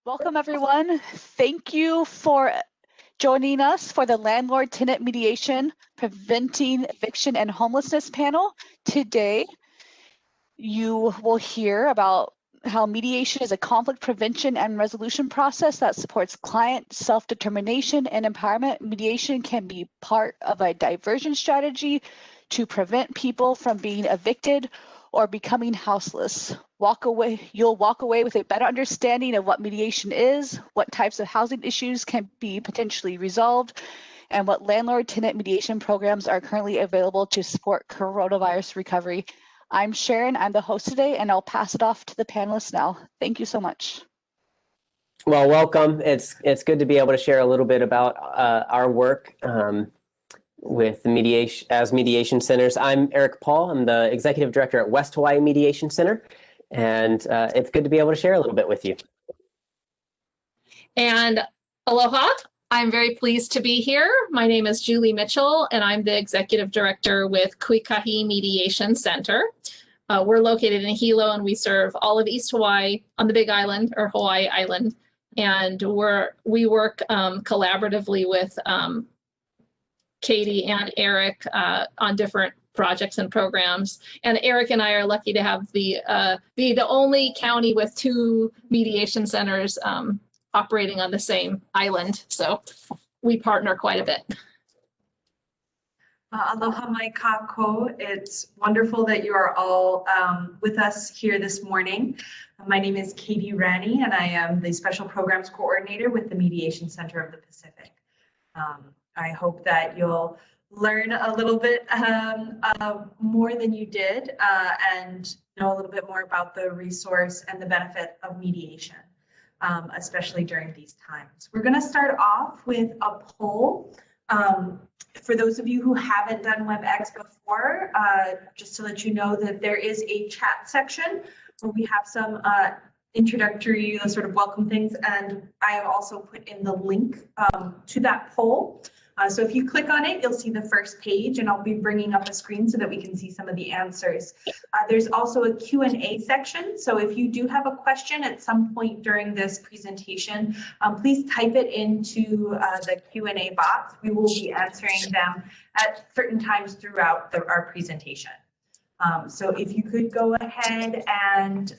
Welcome, everyone. Thank you for joining us for the Landlord Tenant Mediation Preventing Eviction and Homelessness panel. Today, you will hear about how mediation is a conflict prevention and resolution process that supports client self-determination and empowerment. Mediation can be part of a diversion strategy to prevent people from being evicted or becoming houseless. You'll walk away with a better understanding of what mediation is, what types of housing issues can be potentially resolved, and what landlord-tenant mediation programs are currently available to support coronavirus recovery. I'm Sharon, I'm the host today, and I'll pass it off to the panelists now. Thank you so much. Well, welcome. It's good to be able to share a little bit about our work with Mediation Centers. I'm Eric Paul. I'm the Executive Director at West Hawaii Mediation Center, and it's good to be able to share a little bit with you. And aloha. I'm very pleased to be here. My name is Julie Mitchell, and I'm the Executive Director with Kuikahi Mediation Center. We're located in Hilo, and we serve all of East Hawaii on the Big Island, or Hawaii Island. And we work collaboratively with Katie and Eric on different projects and programs. And Eric and I are lucky to have be the only county with 2 mediation centers operating on the same island. So we partner quite a bit. Aloha mai kako. It's wonderful that you are all with us here this morning. My name is Katie Ranney, and I am the Special Programs Coordinator with the Mediation Center of the Pacific. I hope that you'll learn a little bit more than you did and know a little bit more about the resource and the benefit of mediation, especially during these times. We're going to start off with a poll. For those of you who haven't done WebEx before, just to let you know that there is a chat section where we have some introductory sort of welcome things, and I have also put in the link to that poll. So if you click on it, you'll see the first page, and I'll be bringing up a screen so that we can see some of the answers. There's also a Q&A section, so if you do have a question at some point during this presentation, please type it into the Q&A box. We will be answering them at certain times throughout our presentation. So if you could go ahead and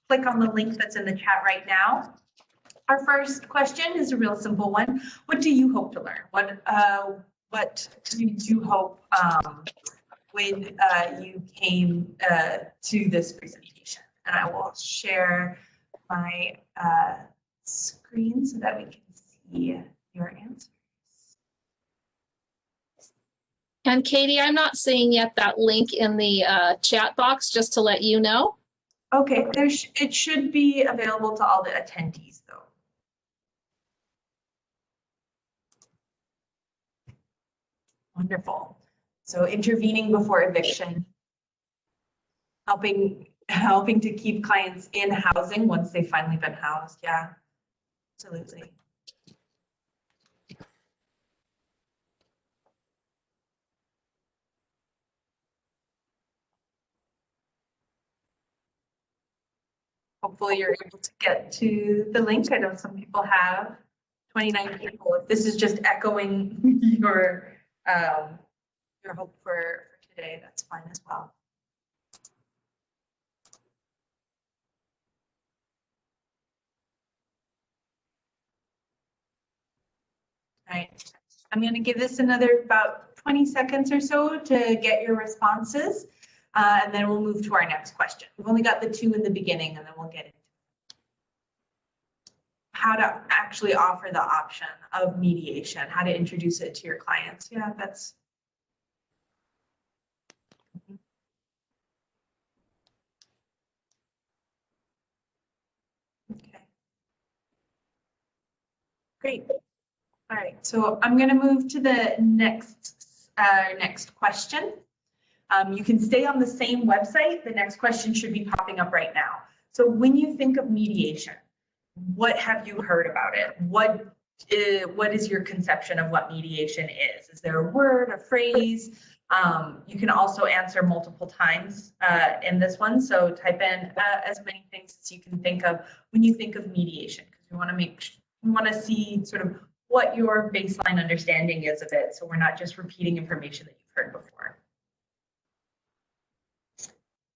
click on the link that's in the chat right now. Our first question is a real simple one. What do you hope to learn? What do you hope when you came to this presentation? And I will share my screen so that we can see your answers. And Katie, I'm not seeing yet that link in the chat box, just to let you know. Okay, it should be available to all the attendees, though. Wonderful. So intervening before eviction, helping to keep clients in housing once they've finally been housed. Yeah, absolutely. Hopefully you're able to get to the link. I know some people have. 29 people. If this is just echoing your hope for today, that's fine as well. All right, I'm going to give this another about 20 seconds or so to get your responses, and then we'll move to our next question. We've only got the 2 in the beginning, and then we'll get into how to actually offer the option of mediation, how to introduce it to your clients. Yeah, that's. Okay. Great. All right, so I'm going to move to the next question. You can stay on the same website. The next question should be popping up right now. So when you think of mediation, what have you heard about it? What is your conception of what mediation is? Is there a word, a phrase? You can also answer multiple times in this one. So type in as many things as you can think of when you think of mediation, because we want to see sort of what your baseline understanding is of it. So we're not just repeating information that you've heard before.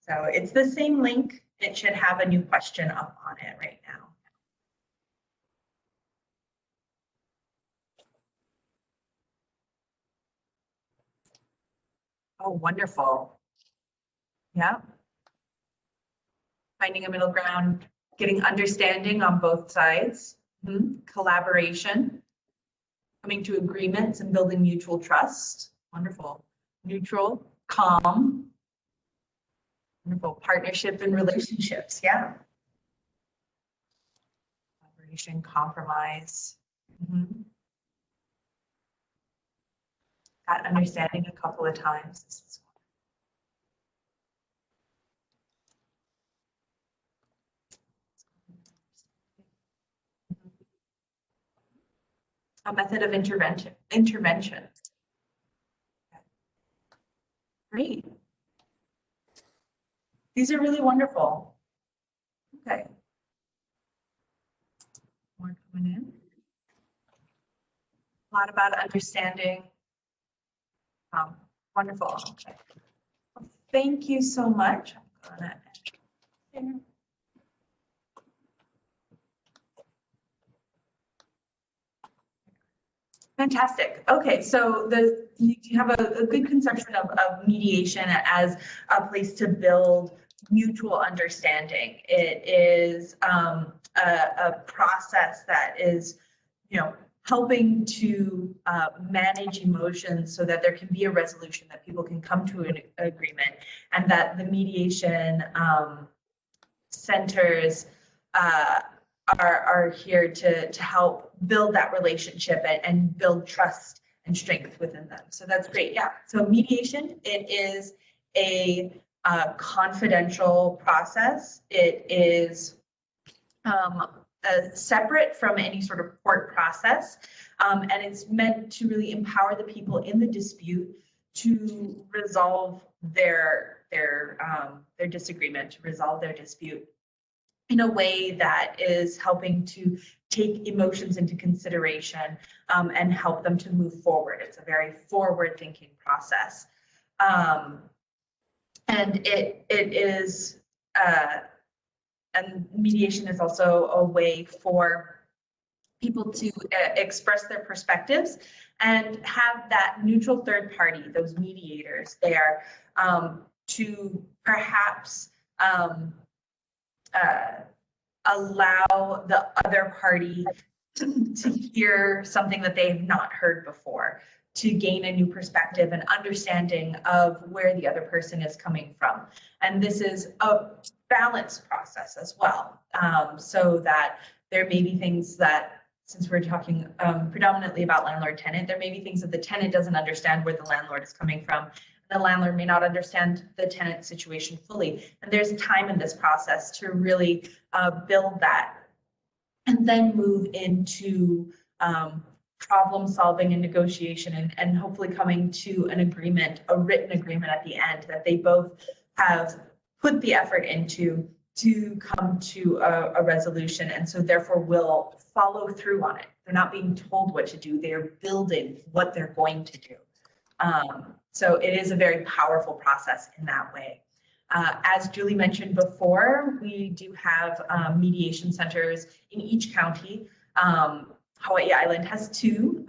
So it's the same link. It should have a new question up on it right now. Oh, wonderful. Yeah. Finding a middle ground, getting understanding on both sides, collaboration, coming to agreements and building mutual trust. Wonderful. Neutral, calm. Wonderful. Partnership and relationships. Yeah. Collaboration, compromise. That understanding a couple of times. This is a method of intervention. Great. These are really wonderful. Okay. More coming in. A lot about understanding. Wonderful. Okay. Well, thank you so much. I'm gonna end. Fantastic. Okay, so you have a good conception of mediation as a place to build mutual understanding. It is a process that is, helping to manage emotions so that there can be a resolution, that people can come to an agreement, and that the mediation centers are here to help build that relationship and build trust and strength within them. So that's great. Yeah. So mediation, it is a confidential process. It is separate from any sort of court process, and it's meant to really empower the people in the dispute to resolve their disagreement, to resolve their dispute in a way that is helping to take emotions into consideration and help them to move forward. It's a very forward-thinking process. And it is, and mediation is also a way for people to express their perspectives and have that neutral third party, those mediators there, to perhaps allow the other party to hear something that they've not heard before, to gain a new perspective and understanding of where the other person is coming from. And this is a balanced process as well, so that there may be things that, since we're talking predominantly about landlord tenant, there may be things that the tenant doesn't understand where the landlord is coming from. The landlord may not understand the tenant situation fully. And there's time in this process to really build that and then move into problem solving and negotiation, and hopefully coming to an agreement, a written agreement at the end that they both have put the effort into to come to a resolution, and so therefore will follow through on it. They're not being told what to do, they're building what they're going to do. So it is a very powerful process in that way. As Julie mentioned before, we do have mediation centers in each county. Hawaii Island has 2.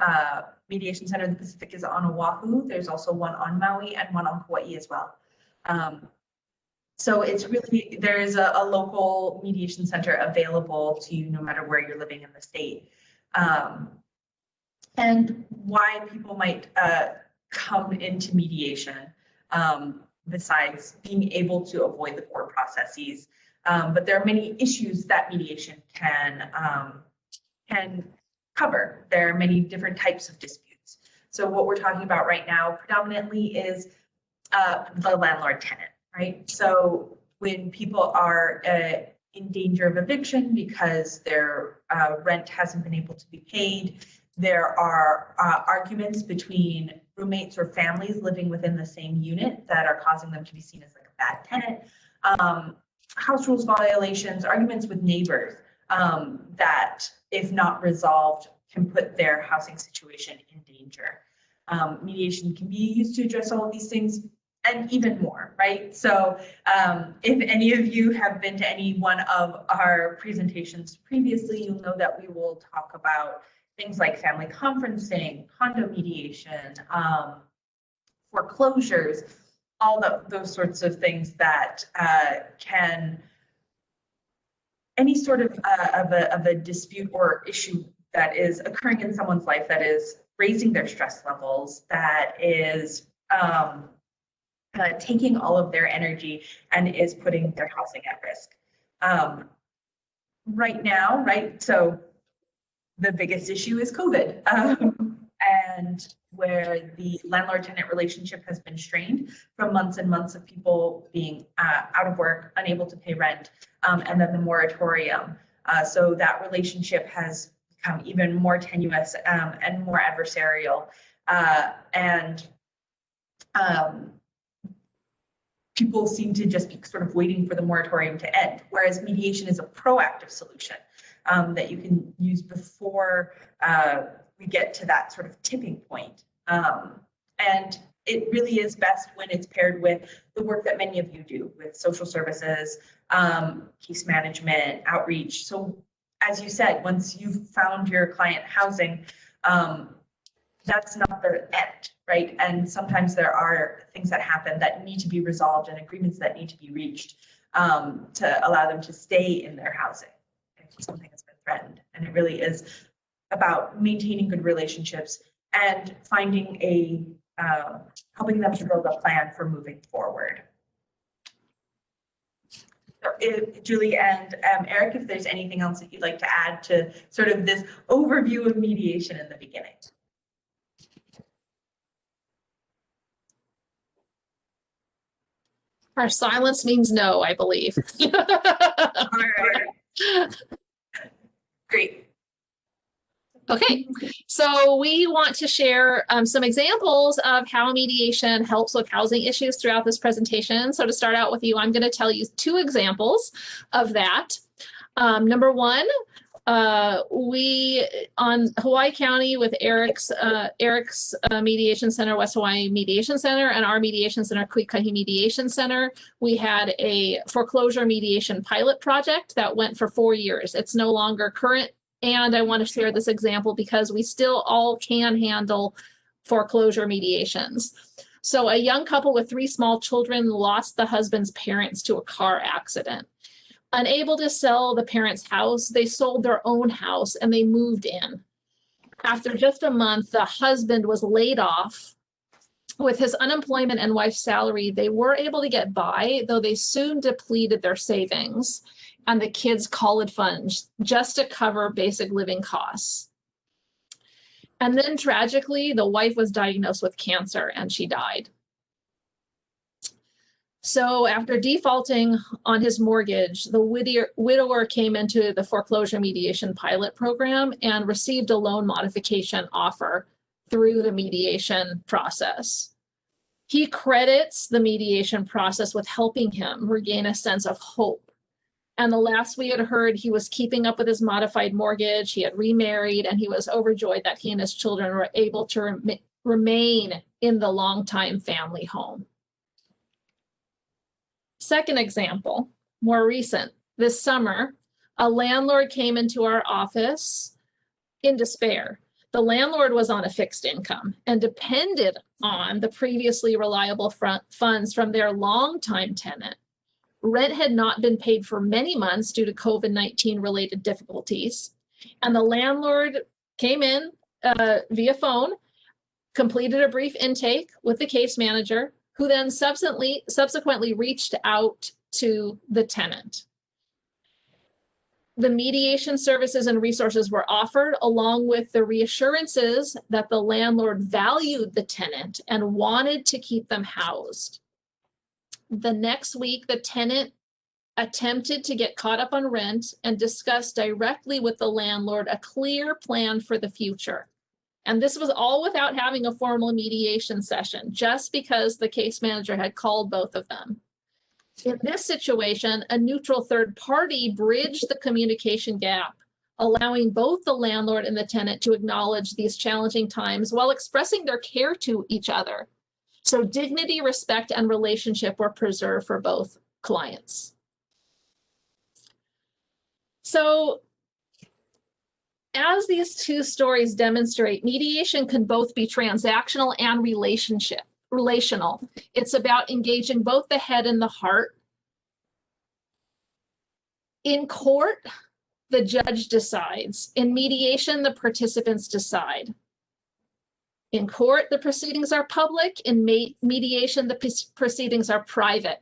Mediation Center in the Pacific is on Oahu. There's also one on Maui and one on Hawaii as well. So it's really, there is a local mediation center available to you no matter where you're living in the state. And why people might come into mediation, besides being able to avoid the court processes. But there are many issues that mediation can cover. There are many different types of disputes. So what we're talking about right now predominantly is the landlord tenant, right? So when people are in danger of eviction because their rent hasn't been able to be paid, there are arguments between roommates or families living within the same unit that are causing them to be seen as like a bad tenant. House rules violations, arguments with neighbors that, if not resolved, can put their housing situation in danger. Mediation can be used to address all of these things and even more, right? So if any of you have been to any one of our presentations previously, you'll know that we will talk about things like family conferencing, condo mediation, foreclosures, all those sorts of things that can, any sort of a dispute or issue that is occurring in someone's life that is raising their stress levels, that is taking all of their energy and is putting their housing at risk. Right now, right, so the biggest issue is COVID, and where the landlord-tenant relationship has been strained from months and months of people being out of work, unable to pay rent, and then the moratorium. So that relationship has become even more tenuous and more adversarial. People seem to just be sort of waiting for the moratorium to end, whereas mediation is a proactive solution that you can use before we get to that sort of tipping point. And it really is best when it's paired with the work that many of you do with social services, case management, outreach. So as you said, once you've found your client housing, that's not the end, right? And sometimes there are things that happen that need to be resolved and agreements that need to be reached to allow them to stay in their housing if something has been threatened. And it really is about maintaining good relationships and finding helping them to build a plan for moving forward. So Julie and Eric, if there's anything else that you'd like to add to sort of this overview of mediation in the beginning. Our silence means no, I believe. All right. Great. Okay, so we want to share some examples of how mediation helps with housing issues throughout this presentation. So to start out with you, I'm going to tell you 2 examples of that. Number one, we on Hawaii County with Eric's Mediation Center, West Hawaii Mediation Center, and our Mediation Center, Kuikahi Mediation Center, we had a foreclosure mediation pilot project that went for 4 years. It's no longer current. And I want to share this example because we still all can handle foreclosure mediations. So a young couple with 3 small children lost the husband's parents to a car accident. Unable to sell the parents' house, they sold their own house and they moved in. After just a month, the husband was laid off. With his unemployment and wife's salary, they were able to get by, though they soon depleted their savings and the kids' college funds just to cover basic living costs. And then tragically, the wife was diagnosed with cancer and she died. So after defaulting on his mortgage, the widower came into the foreclosure mediation pilot program and received a loan modification offer through the mediation process. He credits the mediation process with helping him regain a sense of hope. And the last we had heard, he was keeping up with his modified mortgage, he had remarried, and he was overjoyed that he and his children were able to remain in the longtime family home. Second example, more recent. This summer, a landlord came into our office in despair. The landlord was on a fixed income and depended on the previously reliable funds from their longtime tenant. Rent had not been paid for many months due to COVID-19 related difficulties. And the landlord came in via phone, completed a brief intake with the case manager, who then subsequently reached out to the tenant. The mediation services and resources were offered, along with the reassurances that the landlord valued the tenant and wanted to keep them housed. The next week, the tenant attempted to get caught up on rent and discussed directly with the landlord a clear plan for the future. And this was all without having a formal mediation session, just because the case manager had called both of them. In this situation, a neutral third party bridged the communication gap, allowing both the landlord and the tenant to acknowledge these challenging times while expressing their care to each other. So dignity, respect, and relationship were preserved for both clients. So as these two stories demonstrate, mediation can both be transactional and relational. It's about engaging both the head and the heart. In court, the judge decides. In mediation, the participants decide. In court, the proceedings are public. In mediation, the proceedings are private.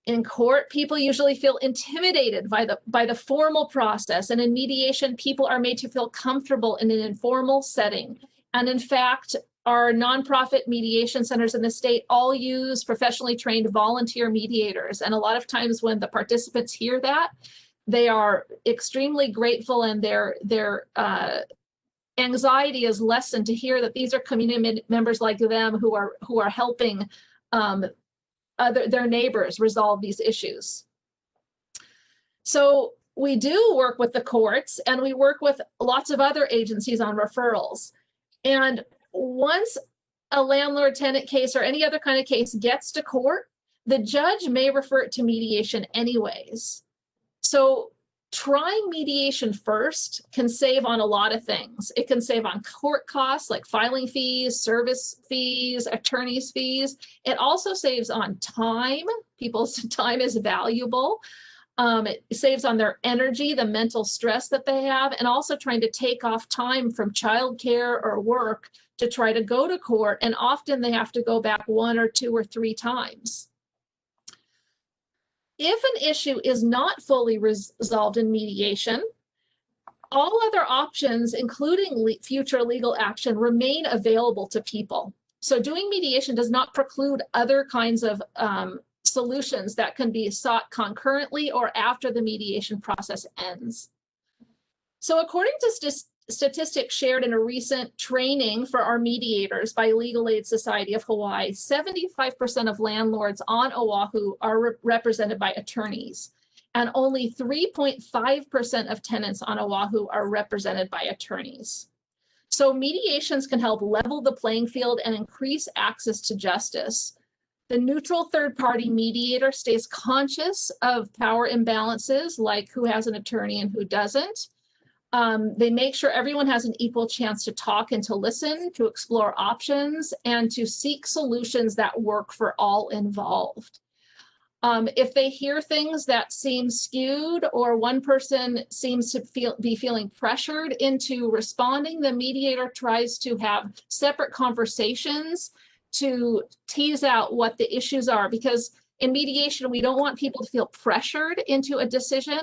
In court, people usually feel intimidated by the formal process, and in mediation, people are made to feel comfortable in an informal setting. And in fact, our nonprofit mediation centers in the state all use professionally trained volunteer mediators. And a lot of times when the participants hear that, they are extremely grateful, and their anxiety is lessened to hear that these are community members like them who are helping their neighbors resolve these issues. So we do work with the courts, and we work with lots of other agencies on referrals. And once a landlord-tenant case or any other kind of case gets to court, the judge may refer it to mediation anyways. So trying mediation first can save on a lot of things. It can save on court costs like filing fees, service fees, attorney's fees. It also saves on time. People's time is valuable. It saves on their energy, the mental stress that they have, and also trying to take off time from childcare or work to try to go to court. And often they have to go back 1 or 2 or 3 times. If an issue is not fully resolved in mediation, all other options, including future legal action, remain available to people. So doing mediation does not preclude other kinds of solutions that can be sought concurrently or after the mediation process ends. So according to statistics shared in a recent training for our mediators by Legal Aid Society of Hawaii, 75% of landlords on Oahu are represented by attorneys, and only 3.5% of tenants on Oahu are represented by attorneys. So mediations can help level the playing field and increase access to justice. The neutral third-party mediator stays conscious of power imbalances, like who has an attorney and who doesn't. They make sure everyone has an equal chance to talk and to listen, to explore options, and to seek solutions that work for all involved. If they hear things that seem skewed, or one person seems to be feeling pressured into responding, the mediator tries to have separate conversations to tease out what the issues are, because in mediation, we don't want people to feel pressured into a decision.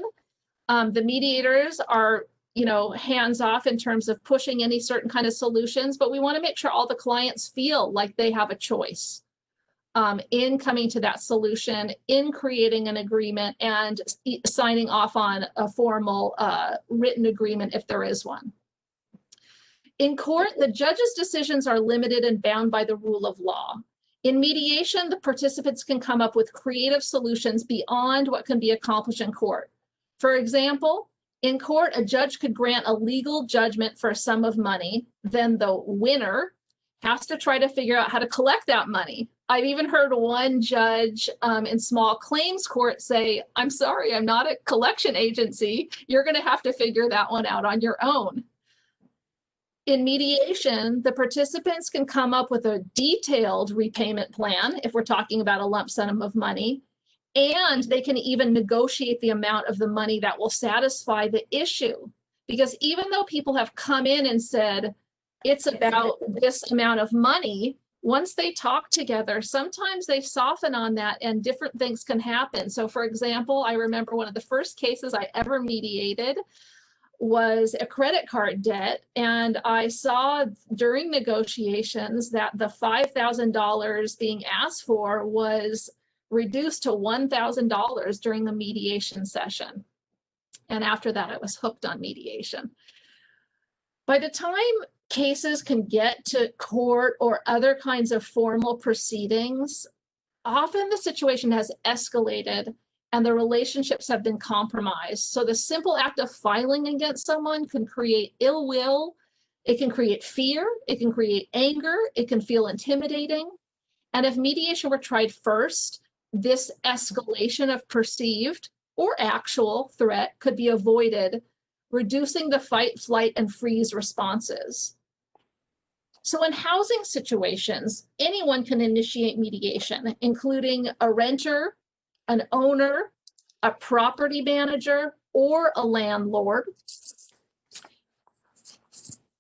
The mediators are hands off in terms of pushing any certain kind of solutions, but we want to make sure all the clients feel like they have a choice in coming to that solution, in creating an agreement, and signing off on a formal written agreement if there is one. In court, the judge's decisions are limited and bound by the rule of law. In mediation, the participants can come up with creative solutions beyond what can be accomplished in court. For example, in court, a judge could grant a legal judgment for a sum of money. Then the winner has to try to figure out how to collect that money. I've even heard one judge in small claims court say, "I'm sorry, I'm not a collection agency. You're going to have to figure that one out on your own." In mediation, the participants can come up with a detailed repayment plan if we're talking about a lump sum of money. And they can even negotiate the amount of the money that will satisfy the issue. Because even though people have come in and said, it's about this amount of money, once they talk together, sometimes they soften on that and different things can happen. So for example, I remember one of the first cases I ever mediated was a credit card debt. And I saw during negotiations that the $5,000 being asked for was reduced to $1,000 during the mediation session. And after that, I was hooked on mediation. By the time cases can get to court or other kinds of formal proceedings, often the situation has escalated and the relationships have been compromised. So the simple act of filing against someone can create ill will, it can create fear, it can create anger, it can feel intimidating. And if mediation were tried first, this escalation of perceived or actual threat could be avoided, reducing the fight, flight, and freeze responses. So in housing situations, anyone can initiate mediation, including a renter, an owner, a property manager, or a landlord.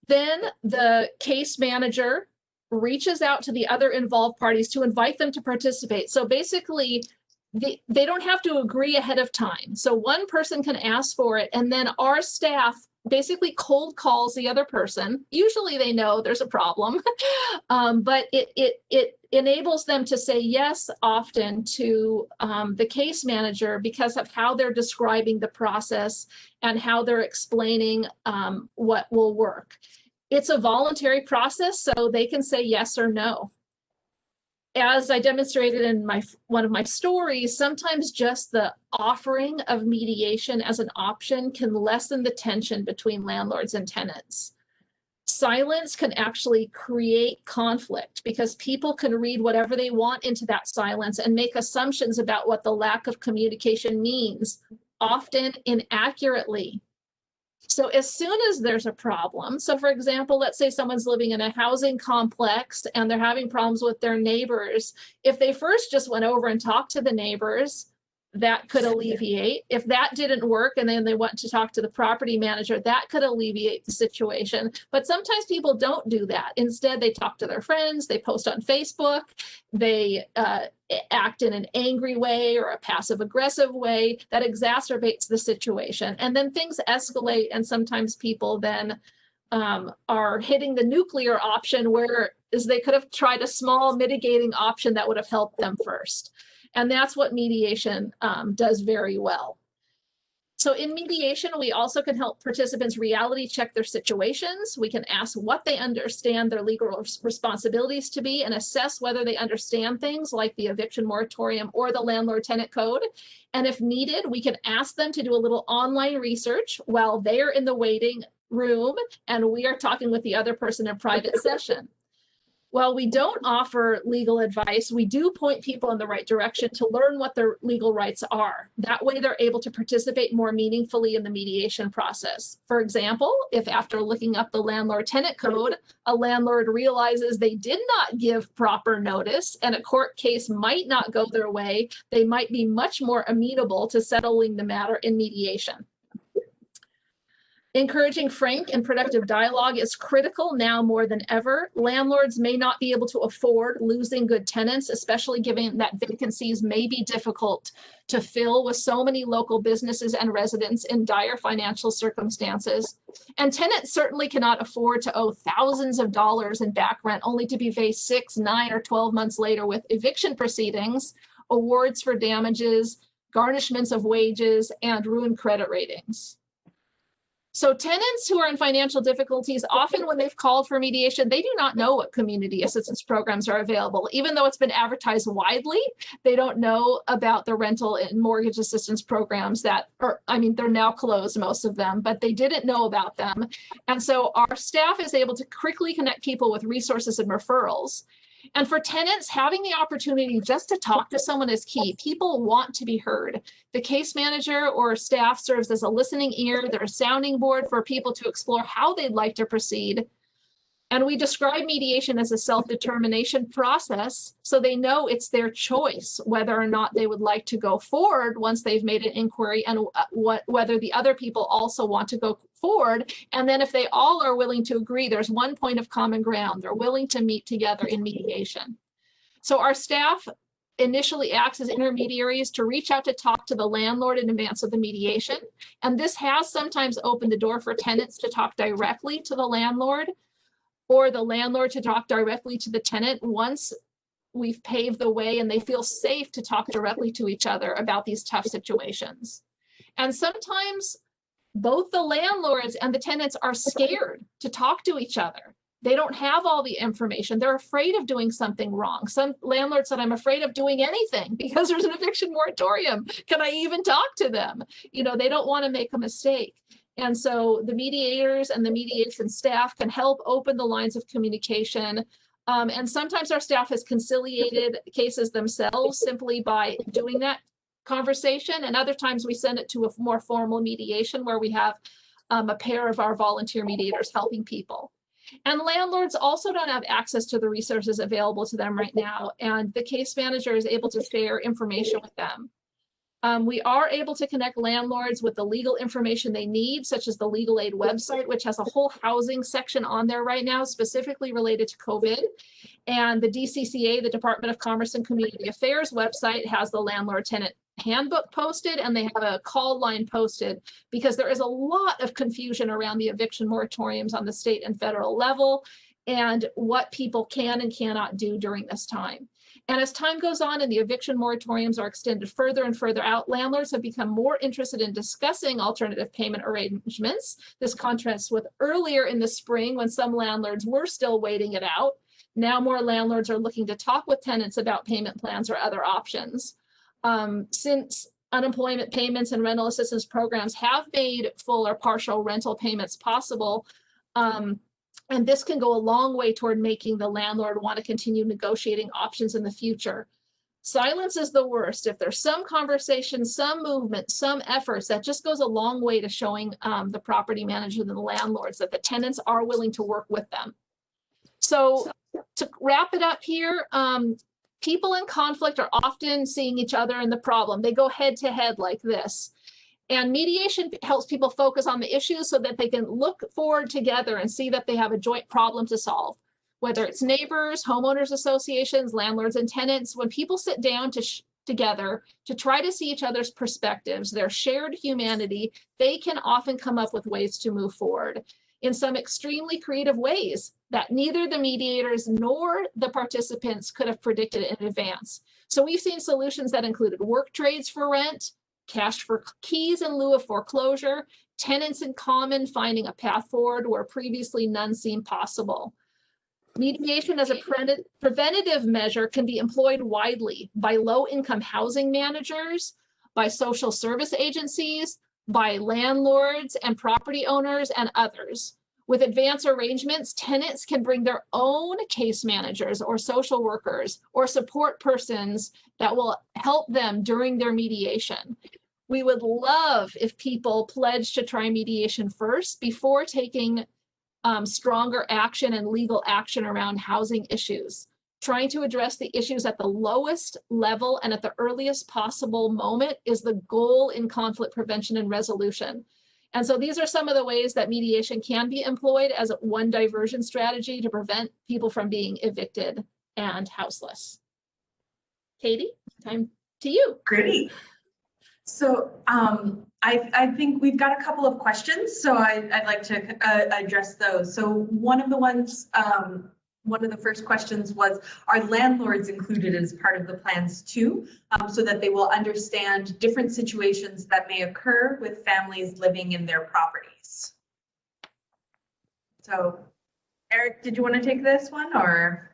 Then the case manager reaches out to the other involved parties to invite them to participate. So basically, they don't have to agree ahead of time. So one person can ask for it, and then our staff basically cold calls the other person. Usually they know there's a problem, but it enables them to say yes often to the case manager because of how they're describing the process and how they're explaining what will work. It's a voluntary process, so they can say yes or no. As I demonstrated in one of my stories, sometimes just the offering of mediation as an option can lessen the tension between landlords and tenants. Silence can actually create conflict because people can read whatever they want into that silence and make assumptions about what the lack of communication means, often inaccurately. So as soon as there's a problem, so for example, let's say someone's living in a housing complex and they're having problems with their neighbors. If they first just went over and talked to the neighbors, that could alleviate. If that didn't work and then they went to talk to the property manager, that could alleviate the situation. But sometimes people don't do that. Instead, they talk to their friends, they post on Facebook, they act in an angry way or a passive aggressive way that exacerbates the situation. And then things escalate, and sometimes people then are hitting the nuclear option, whereas they could have tried a small mitigating option that would have helped them first. And that's what mediation does very well. So in mediation, we also can help participants reality check their situations. We can ask what they understand their legal responsibilities to be and assess whether they understand things like the eviction moratorium or the landlord tenant code. And if needed, we can ask them to do a little online research while they're in the waiting room and we are talking with the other person in private session. While we don't offer legal advice, we do point people in the right direction to learn what their legal rights are. That way they're able to participate more meaningfully in the mediation process. For example, if after looking up the landlord tenant code, a landlord realizes they did not give proper notice and a court case might not go their way, they might be much more amenable to settling the matter in mediation. Encouraging frank and productive dialogue is critical now more than ever. Landlords may not be able to afford losing good tenants, especially given that vacancies may be difficult to fill with so many local businesses and residents in dire financial circumstances. And tenants certainly cannot afford to owe thousands of dollars in back rent only to be faced 6, 9, or 12 months later with eviction proceedings, awards for damages, garnishments of wages, and ruined credit ratings. So tenants who are in financial difficulties, often when they've called for mediation, they do not know what community assistance programs are available. Even though it's been advertised widely, they don't know about the rental and mortgage assistance programs that are, I mean, they're now closed, most of them, but they didn't know about them. And so our staff is able to quickly connect people with resources and referrals. And for tenants, having the opportunity just to talk to someone is key. People want to be heard. The case manager or staff serves as a listening ear. They're a sounding board for people to explore how they'd like to proceed. And we describe mediation as a self-determination process, so they know it's their choice whether or not they would like to go forward once they've made an inquiry, and whether the other people also want to go forward. And then if they all are willing to agree, there's one point of common ground. They're willing to meet together in mediation. So our staff initially acts as intermediaries to reach out to talk to the landlord in advance of the mediation. And this has sometimes opened the door for tenants to talk directly to the landlord, or the landlord to talk directly to the tenant once we've paved the way and they feel safe to talk directly to each other about these tough situations. And sometimes both the landlords and the tenants are scared to talk to each other. They don't have all the information. They're afraid of doing something wrong. Some landlords said, I'm afraid of doing anything because there's an eviction moratorium. Can I even talk to them? You know, they don't want to make a mistake. And so the mediators and the mediation staff can help open the lines of communication. And sometimes our staff has conciliated cases themselves simply by doing that conversation. And other times we send it to a more formal mediation where we have a pair of our volunteer mediators helping people. And landlords also don't have access to the resources available to them right now. And the case manager is able to share information with them. We are able to connect landlords with the legal information they need, such as the legal aid website, which has a whole housing section on there right now, specifically related to COVID. And the DCCA, the Department of Commerce and Community Affairs website, has the landlord tenant handbook posted, and they have a call line posted because there is a lot of confusion around the eviction moratoriums on the state and federal level and what people can and cannot do during this time. And as time goes on and the eviction moratoriums are extended further and further out, landlords have become more interested in discussing alternative payment arrangements. This contrasts with earlier in the spring when some landlords were still waiting it out. Now more landlords are looking to talk with tenants about payment plans or other options. Since unemployment payments and rental assistance programs have made full or partial rental payments possible, and this can go a long way toward making the landlord want to continue negotiating options in the future. Silence is the worst. If there's some conversation, some movement, some efforts, that just goes a long way to showing the property manager and the landlords that the tenants are willing to work with them. So to wrap it up here, people in conflict are often seeing each other in the problem. They go head to head like this. And mediation helps people focus on the issues so that they can look forward together and see that they have a joint problem to solve. Whether it's neighbors, homeowners associations, landlords and tenants, when people sit down together to try to see each other's perspectives, their shared humanity, they can often come up with ways to move forward in some extremely creative ways that neither the mediators nor the participants could have predicted in advance. So we've seen solutions that included work trades for rent, cash for keys in lieu of foreclosure, tenants in common finding a path forward where previously none seemed possible. Mediation as a preventative measure can be employed widely by low-income housing managers, by social service agencies, by landlords and property owners and others. With advanced arrangements, tenants can bring their own case managers or social workers or support persons that will help them during their mediation. We would love if people pledge to try mediation first before taking stronger action and legal action around housing issues. Trying to address the issues at the lowest level and at the earliest possible moment is the goal in conflict prevention and resolution. And so these are some of the ways that mediation can be employed as one diversion strategy to prevent people from being evicted and houseless. Katie, time to you. Great. So I think we've got a couple of questions, so I'd like to address those. So one of the first questions was, are landlords included as part of the plans too, so that they will understand different situations that may occur with families living in their properties? So Eric, did you want to take this one, or?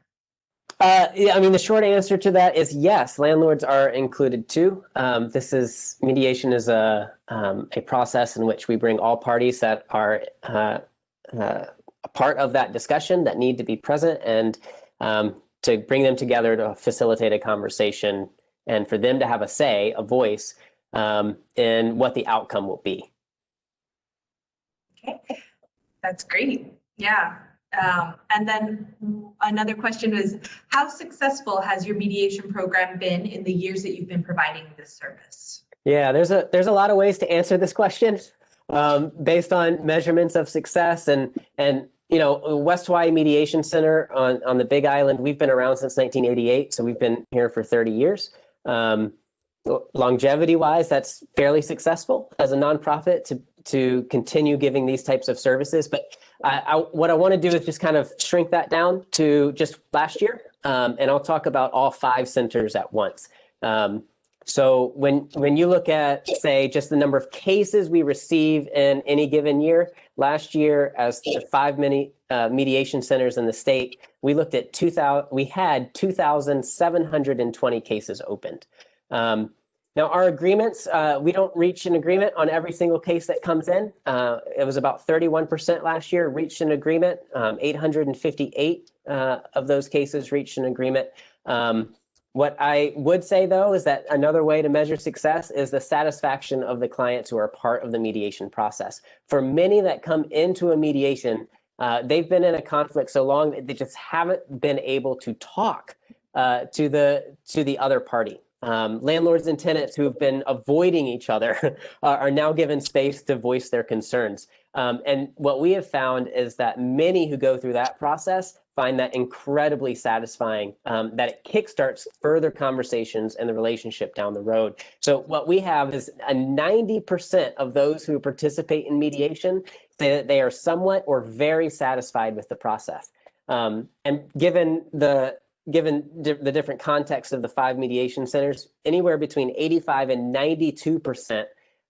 Yeah, I mean, the short answer to that is yes, landlords are included too. Mediation is a process in which we bring all parties that are a part of that discussion that need to be present, and to bring them together to facilitate a conversation and for them to have a say, a voice in what the outcome will be. Okay, that's great. Yeah. And then another question is, how successful has your mediation program been in the years that you've been providing this service? Yeah, there's a lot of ways to answer this question based on measurements of success. And you know, West Hawaii Mediation Center on the Big Island, we've been around since 1988, so we've been here for 30 years. Longevity-wise, that's fairly successful as a nonprofit to continue giving these types of services. But what I want to do is just kind of shrink that down to just last year, and I'll talk about all 5 centers at once. So when you look at, say, just the number of cases we receive in any given year, last year, as the 5 mediation centers in the state, we looked at we had 2,720 cases opened. Now, our agreements, we don't reach an agreement on every single case that comes in. It was about 31% last year reached an agreement. 858 of those cases reached an agreement. What I would say, though, is that another way to measure success is the satisfaction of the clients who are part of the mediation process. For many that come into a mediation, they've been in a conflict so long that they just haven't been able to talk to the other party. Landlords and tenants who have been avoiding each other are now given space to voice their concerns. And what we have found is that many who go through that process find that incredibly satisfying, that it kickstarts further conversations and the relationship down the road. So what we have is a 90% of those who participate in mediation say that they are somewhat or very satisfied with the process. And given the different contexts of the 5 mediation centers, anywhere between 85 and 92%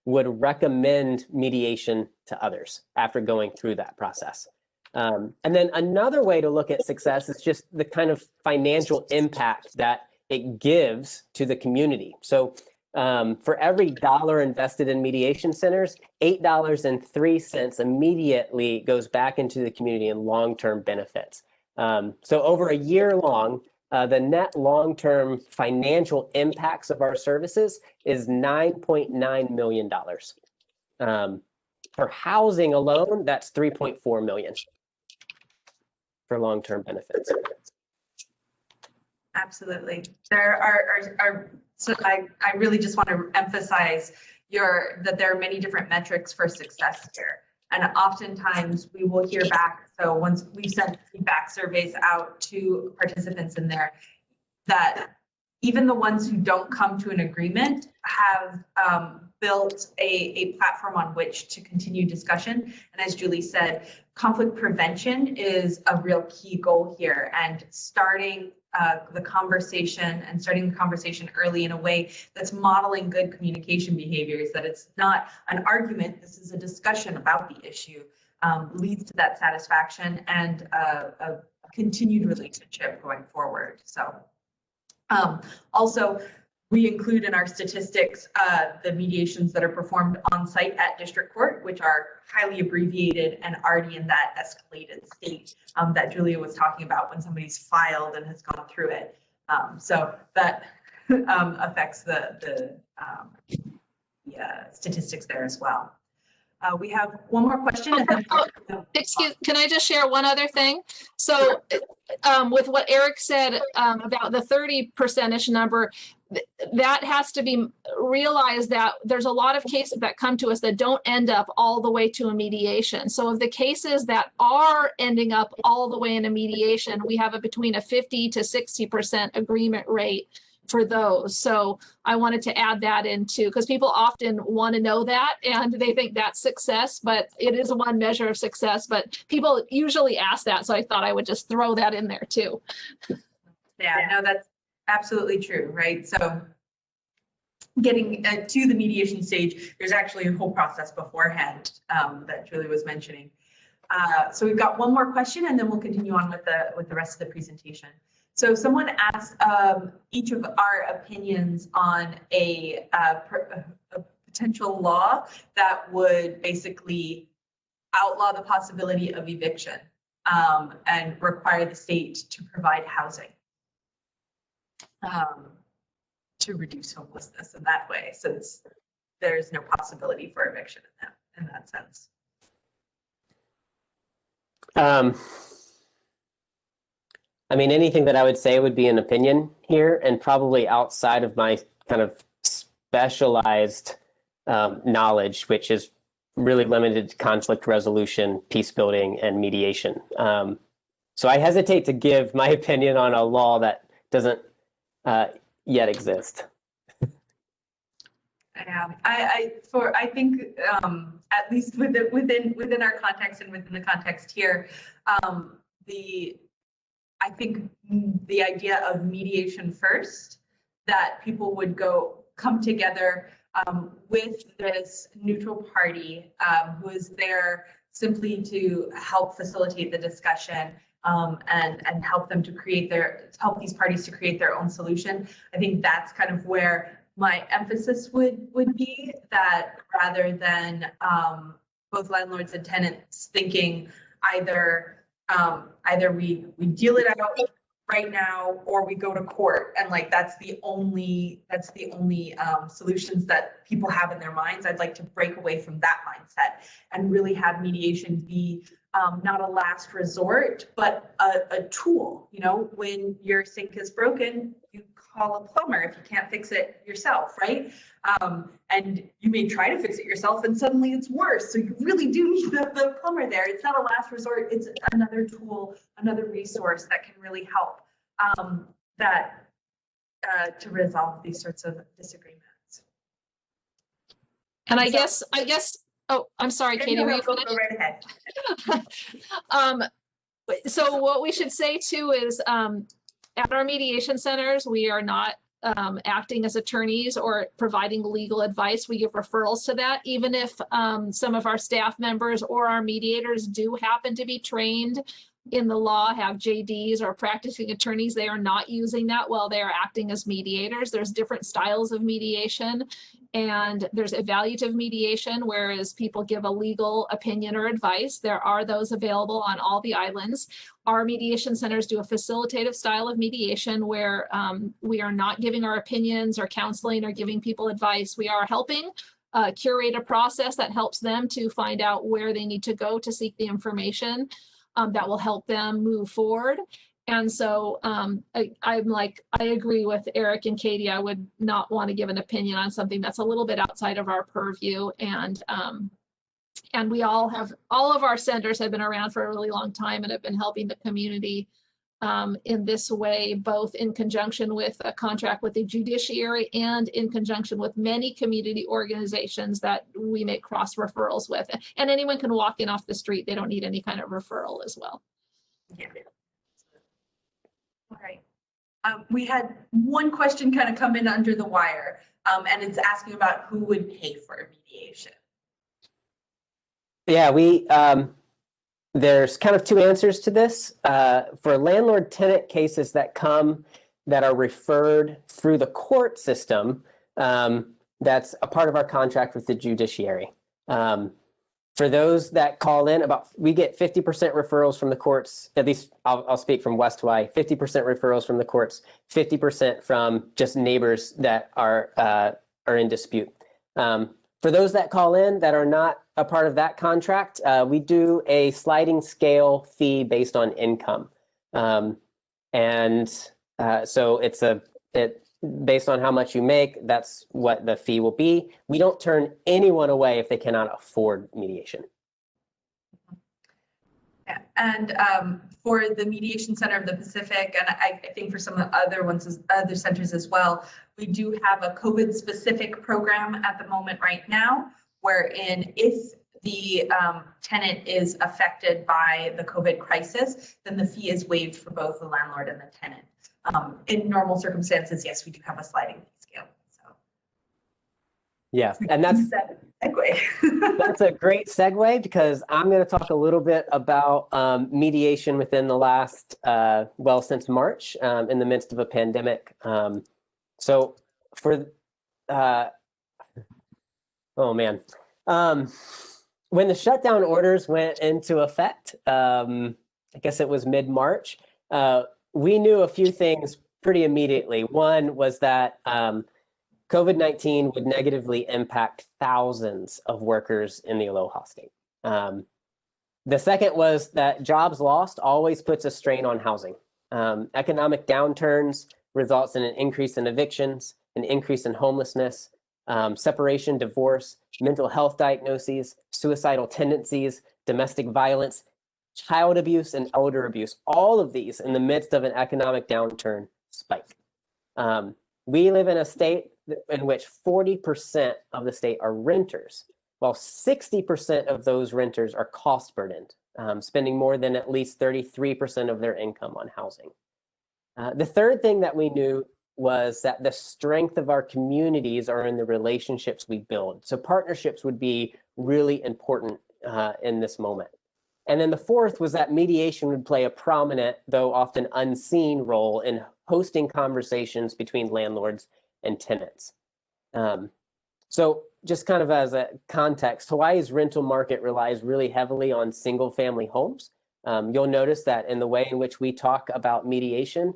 would recommend mediation to others after going through that process. And then another way to look at success is just the kind of financial impact that it gives to the community. So for every dollar invested in mediation centers, $8.03 immediately goes back into the community in long-term benefits. So over a year long, the net long-term financial impacts of our services is $9.9 million. For housing alone, that's $3.4 million for long-term benefits. Absolutely. There are so I really just want to emphasize that there are many different metrics for success here. And oftentimes we will hear back. So once we've sent feedback surveys out to participants in there, that even the ones who don't come to an agreement have built a platform on which to continue discussion. And as Julie said, conflict prevention is a real key goal here, and starting the conversation early in a way that's modeling good communication behaviors, that it's not an argument, this is a discussion about the issue, leads to that satisfaction and a continued relationship going forward. So also, we include in our statistics the mediations that are performed on site at district court, which are highly abbreviated and already in that escalated state that Julia was talking about when somebody's filed and has gone through it. So that affects the statistics there as well. We have one more question. Can I just share one other thing? So with what Eric said about the 30% number, that has to be realized that there's a lot of cases that come to us that don't end up all the way to a mediation. So of the cases that are ending up all the way in a mediation, we have between a 50 to 60% agreement rate for those. So I wanted to add that into, because people often want to know that and they think that's success, but it is one measure of success, but people usually ask that. So I thought I would just throw that in there too. Yeah, no, that's absolutely true, right? So getting to the mediation stage, there's actually a whole process beforehand that Julie was mentioning. So we've got one more question and then we'll continue on with the rest of the presentation. So someone asked each of our opinions on a potential law that would basically outlaw the possibility of eviction and require the state to provide housing to reduce homelessness in that way, since there's no possibility for eviction in that sense. I mean, anything that I would say would be an opinion here, and probably outside of my kind of specialized knowledge, which is really limited to conflict resolution, peace building, and mediation. So I hesitate to give my opinion on a law that doesn't yet exist. I think at least within our context and within the context here, I think the idea of mediation first, that people would come together with this neutral party who is there simply to help facilitate the discussion and help them to help these parties to create their own solution. I think that's kind of where my emphasis would be, that rather than both landlords and tenants thinking either we deal it out right now or we go to court, and like that's the only solutions that people have in their minds. I'd like to break away from that mindset and really have mediation be not a last resort, but a tool. You know, when your sink is broken, you call a plumber if you can't fix it yourself, right? And you may try to fix it yourself and suddenly it's worse. So you really do need the plumber there. It's not a last resort. It's another tool, another resource that can really help to resolve these sorts of disagreements. And I guess, oh, I'm sorry, Katie, were you Go finished? right ahead. So what we should say too is at our mediation centers, we are not acting as attorneys or providing legal advice. We give referrals to that. Even if some of our staff members or our mediators do happen to be trained in the law, have JDs or practicing attorneys, they are not using that while they are acting as mediators. There's different styles of mediation, and there's evaluative mediation, whereas people give a legal opinion or advice. There are those available on all the islands. Our mediation centers do a facilitative style of mediation where we are not giving our opinions or counseling or giving people advice. We are helping curate a process that helps them to find out where they need to go to seek the information that will help them move forward. And so I agree with Eric and Katie. I would not want to give an opinion on something that's a little bit outside of our purview. And all of our centers have been around for a really long time and have been helping the community in this way, both in conjunction with a contract with the judiciary and in conjunction with many community organizations that we make cross referrals with. And anyone can walk in off the street. They don't need any kind of referral as well. Yeah. All right. We had one question kind of come in under the wire, and it's asking about who would pay for mediation. Yeah, there's kind of two answers to this. For landlord-tenant cases that are referred through the court system, that's a part of our contract with the judiciary. For those that call in, we get 50% referrals from the courts, at least I'll speak from West Hawaii, 50% referrals from the courts, 50% from just neighbors that are in dispute. For those that call in that are not a part of that contract, we do a sliding scale fee based on income. So it's based on how much you make, that's what the fee will be. We don't turn anyone away if they cannot afford mediation. Yeah, and for the Mediation Center of the Pacific, and I think for some of the other centers as well, we do have a COVID-specific program at the moment right now, wherein if the tenant is affected by the COVID crisis, then the fee is waived for both the landlord and the tenant. In normal circumstances, yes, we do have a sliding fee scale. So. Yeah, and that's a great segue, because I'm going to talk a little bit about mediation within the last, since March, in the midst of a pandemic. So for, when the shutdown orders went into effect, I guess it was mid-March, we knew a few things pretty immediately. One was that COVID-19 would negatively impact thousands of workers in the Aloha State. The second was that jobs lost always puts a strain on housing. Economic downturns results in an increase in evictions, an increase in homelessness, separation, divorce, mental health diagnoses, suicidal tendencies, domestic violence, child abuse, and elder abuse. All of these in the midst of an economic downturn spike. We live in a state in which 40% of the state are renters, while 60% of those renters are cost burdened, spending more than at least 33% of their income on housing. The third thing that we knew was that the strength of our communities are in the relationships we build. So partnerships would be really important in this moment. And then the fourth was that mediation would play a prominent, though often unseen, role in hosting conversations between landlords and tenants. So just kind of as a context, Hawaii's rental market relies really heavily on single family homes. You'll notice that in the way in which we talk about mediation,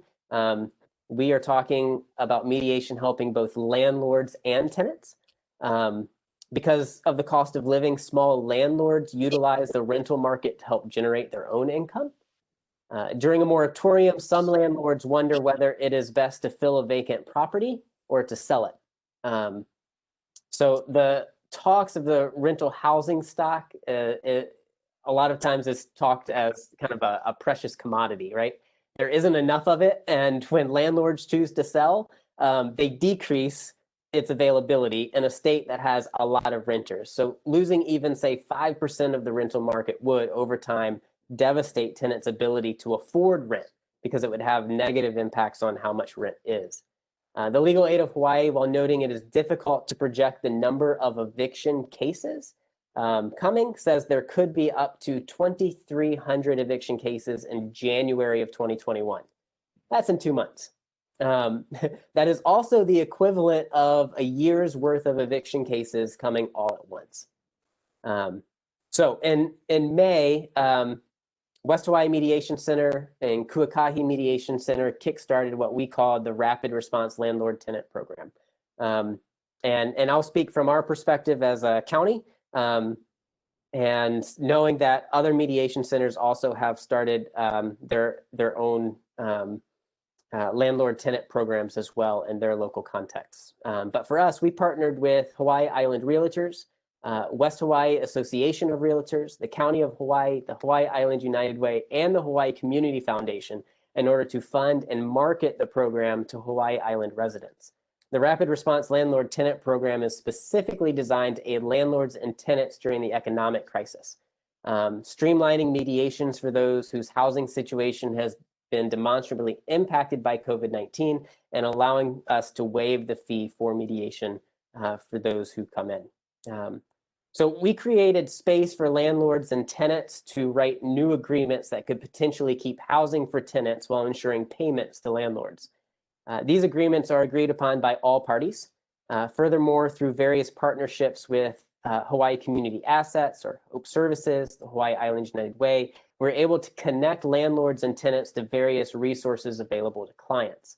we are talking about mediation helping both landlords and tenants. Because of the cost of living, small landlords utilize the rental market to help generate their own income. During a moratorium, some landlords wonder whether it is best to fill a vacant property or to sell it. So the talks of the rental housing stock, a lot of times is talked as kind of a precious commodity, right? There isn't enough of it, and when landlords choose to sell, they decrease its availability in a state that has a lot of renters. So losing even, say, 5% of the rental market would, over time, devastate tenants' ability to afford rent because it would have negative impacts on how much rent is. The Legal Aid of Hawaii, while noting it is difficult to project the number of eviction cases coming, says there could be up to 2,300 eviction cases in January of 2021. That's in 2 months. That is also the equivalent of a year's worth of eviction cases coming all at once. So in May, West Hawaii Mediation Center and Kuikahi Mediation Center kickstarted what we call the Rapid Response Landlord Tenant Program. And I'll speak from our perspective as a county, and knowing that other mediation centers also have started their own landlord tenant programs as well in their local contexts. But for us, we partnered with Hawaii Island Realtors, West Hawaii Association of Realtors, the County of Hawaii, the Hawaii Island United Way, and the Hawaii Community Foundation in order to fund and market the program to Hawaii Island residents. The Rapid Response Landlord Tenant Program is specifically designed to aid landlords and tenants during the economic crisis, streamlining mediations for those whose housing situation has been demonstrably impacted by COVID-19 and allowing us to waive the fee for mediation for those who come in. So we created space for landlords and tenants to write new agreements that could potentially keep housing for tenants while ensuring payments to landlords. These agreements are agreed upon by all parties. Furthermore, through various partnerships with Hawaii Community Assets or Hope Services, the Hawaii Island United Way, we're able to connect landlords and tenants to various resources available to clients.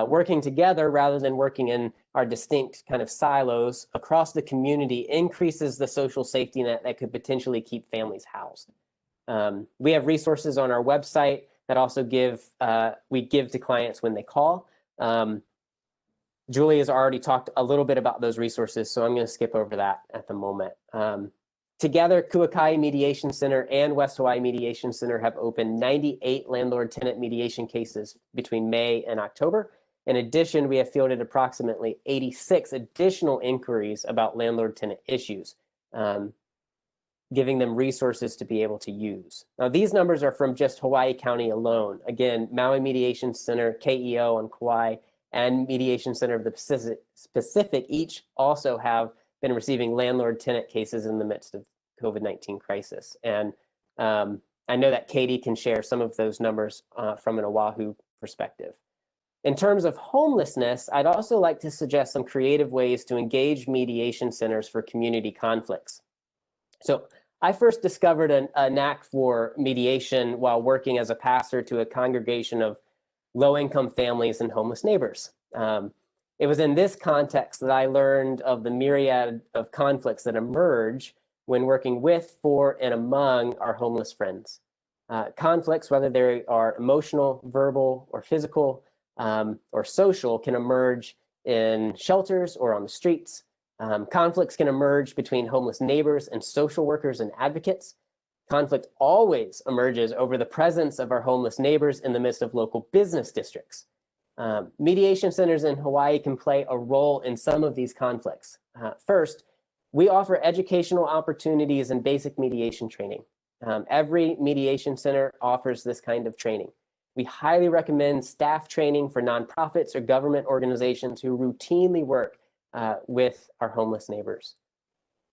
Working together rather than working in our distinct kind of silos across the community increases the social safety net that could potentially keep families housed. We have resources on our website that also we give to clients when they call. Julie has already talked a little bit about those resources, so I'm going to skip over that at the moment. Together, Kuikahi Mediation Center and West Hawaii Mediation Center have opened 98 landlord-tenant mediation cases between May and October. In addition, we have fielded approximately 86 additional inquiries about landlord-tenant issues, giving them resources to be able to use. Now, these numbers are from just Hawaii County alone. Again, Maui Mediation Center, KEO on Kauai, and Mediation Center of the Pacific each also have been receiving landlord-tenant cases in the midst of COVID-19 crisis. And I know that Katie can share some of those numbers from an Oahu perspective. In terms of homelessness, I'd also like to suggest some creative ways to engage mediation centers for community conflicts. So I first discovered a knack for mediation while working as a pastor to a congregation of low-income families and homeless neighbors. It was in this context that I learned of the myriad of conflicts that emerge when working with, for, and among our homeless friends. Conflicts, whether they are emotional, verbal, or physical, or social, can emerge in shelters or on the streets. Conflicts can emerge between homeless neighbors and social workers and advocates. Conflict always emerges over the presence of our homeless neighbors in the midst of local business districts. Mediation centers in Hawaii can play a role in some of these conflicts. First, we offer educational opportunities and basic mediation training. Every mediation center offers this kind of training. We highly recommend staff training for nonprofits or government organizations who routinely work with our homeless neighbors.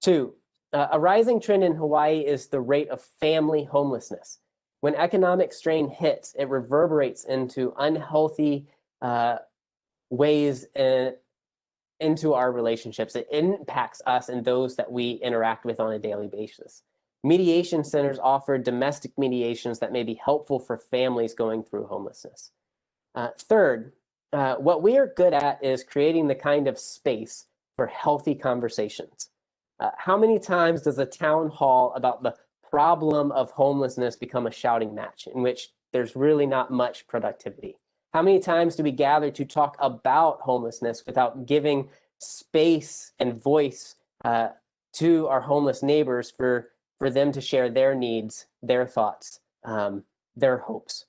Two, A rising trend in Hawaii is the rate of family homelessness. When economic strain hits, it reverberates into unhealthy ways into our relationships. It impacts us and those that we interact with on a daily basis. Mediation centers offer domestic mediations that may be helpful for families going through homelessness. Third, what we are good at is creating the kind of space for healthy conversations. How many times does a town hall about the problem of homelessness become a shouting match in which there's really not much productivity? How many times do we gather to talk about homelessness without giving space and voice to our homeless neighbors for them to share their needs, their thoughts, their hopes?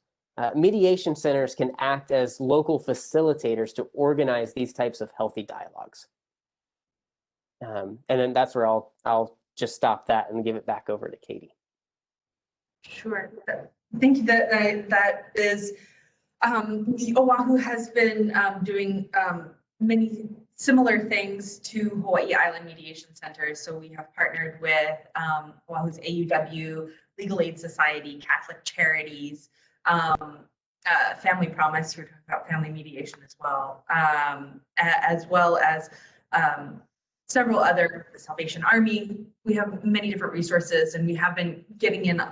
Mediation centers can act as local facilitators to organize these types of healthy dialogues. And then that's where I'll just stop that and give it back over to Katie. Sure. Thank you. That is, Oahu has been doing many similar things to Hawaii Island Mediation Centers. So we have partnered with Oahu's AUW, Legal Aid Society, Catholic Charities, Family Promise, who are talking about family mediation as well as several other, the Salvation Army. We have many different resources, and we have been getting in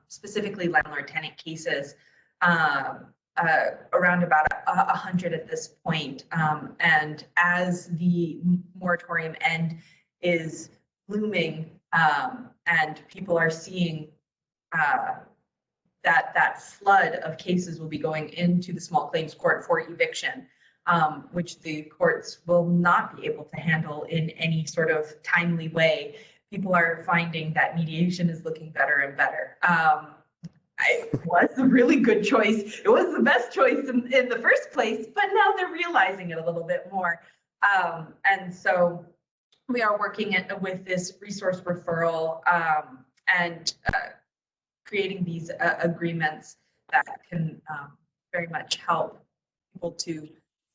specifically landlord tenant cases, around about 100 at this point. And as the moratorium end is looming, and people are seeing that flood of cases will be going into the small claims court for eviction, which the courts will not be able to handle in any sort of timely way. People are finding that mediation is looking better and better. It was a really good choice. It was the best choice in the first place, but now they're realizing it a little bit more. And so we are working with this resource referral and creating these agreements that can very much help people to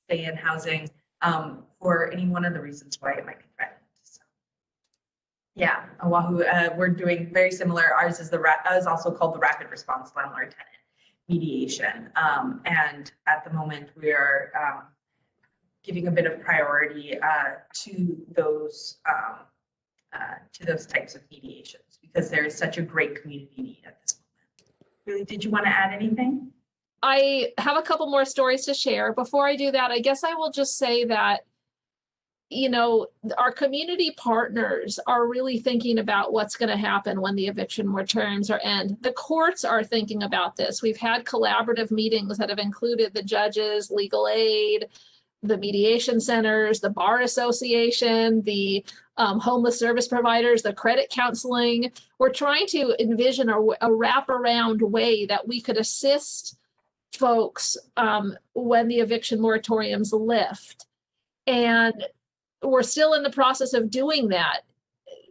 stay in housing for any one of the reasons why it might be threatened. So, yeah, Oahu, we're doing very similar. Ours is also called the Rapid Response Landlord Tenant Mediation, and at the moment we are giving a bit of priority to those types of mediations because there is such a great community need at this moment. Really, did you want to add anything? I have a couple more stories to share. Before I do that, I guess I will just say that, you know, our community partners are really thinking about what's going to happen when the eviction moratoriums are end. The courts are thinking about this. We've had collaborative meetings that have included the judges, legal aid, the mediation centers, the bar association, the homeless service providers, the credit counseling. We're trying to envision a wraparound way that we could assist folks when the eviction moratoriums lift. And we're still in the process of doing that.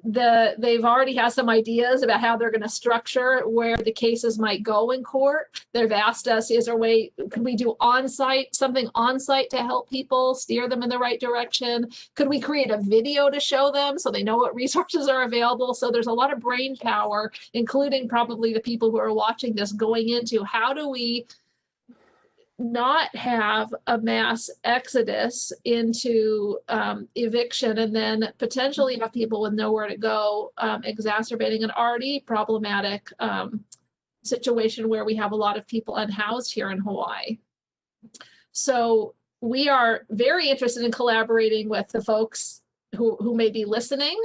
They've already had some ideas about how they're going to structure where the cases might go in court. They've asked us, is there a way, could we do something on-site to help people, steer them in the right direction? Could we create a video to show them so they know what resources are available? So there's a lot of brain power, including probably the people who are watching this, going into how do we not have a mass exodus into eviction and then potentially have people with nowhere to go, exacerbating an already problematic situation where we have a lot of people unhoused here in Hawaii. So we are very interested in collaborating with the folks who may be listening,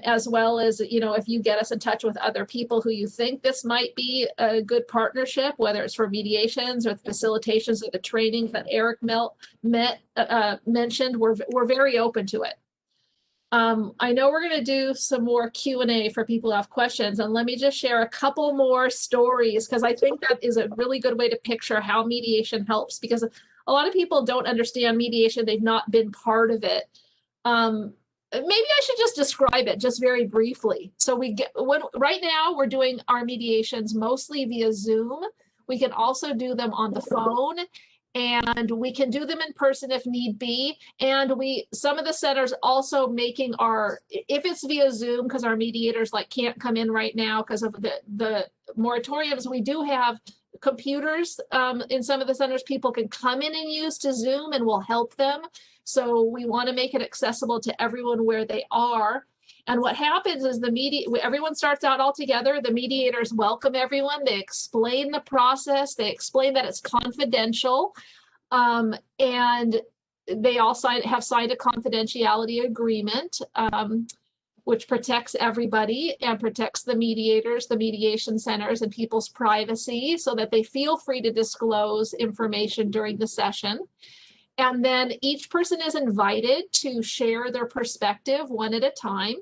as well as, you know, if you get us in touch with other people who you think this might be a good partnership, whether it's for mediations or the facilitations or the trainings that Eric mentioned, we're very open to it. I know we're going to do some more Q&A for people who have questions, and let me just share a couple more stories because I think that is a really good way to picture how mediation helps, because a lot of people don't understand mediation. They've not been part of it. Maybe I should just describe it just very briefly. So right now we're doing our mediations mostly via Zoom. We can also do them on the phone. and we can do them in person if need be. And some of the centers also making if it's via Zoom, because our mediators can't come in right now because of the moratoriums, we do have computers in some of the centers people can come in and use to Zoom, and we'll help them. So we want to make it accessible to everyone where they are. And what happens is everyone starts out all together. The mediators welcome everyone. They explain the process. They explain that it's confidential. And they all have signed a confidentiality agreement, which protects everybody and protects the mediators, the mediation centers, and people's privacy so that they feel free to disclose information during the session. And then each person is invited to share their perspective one at a time.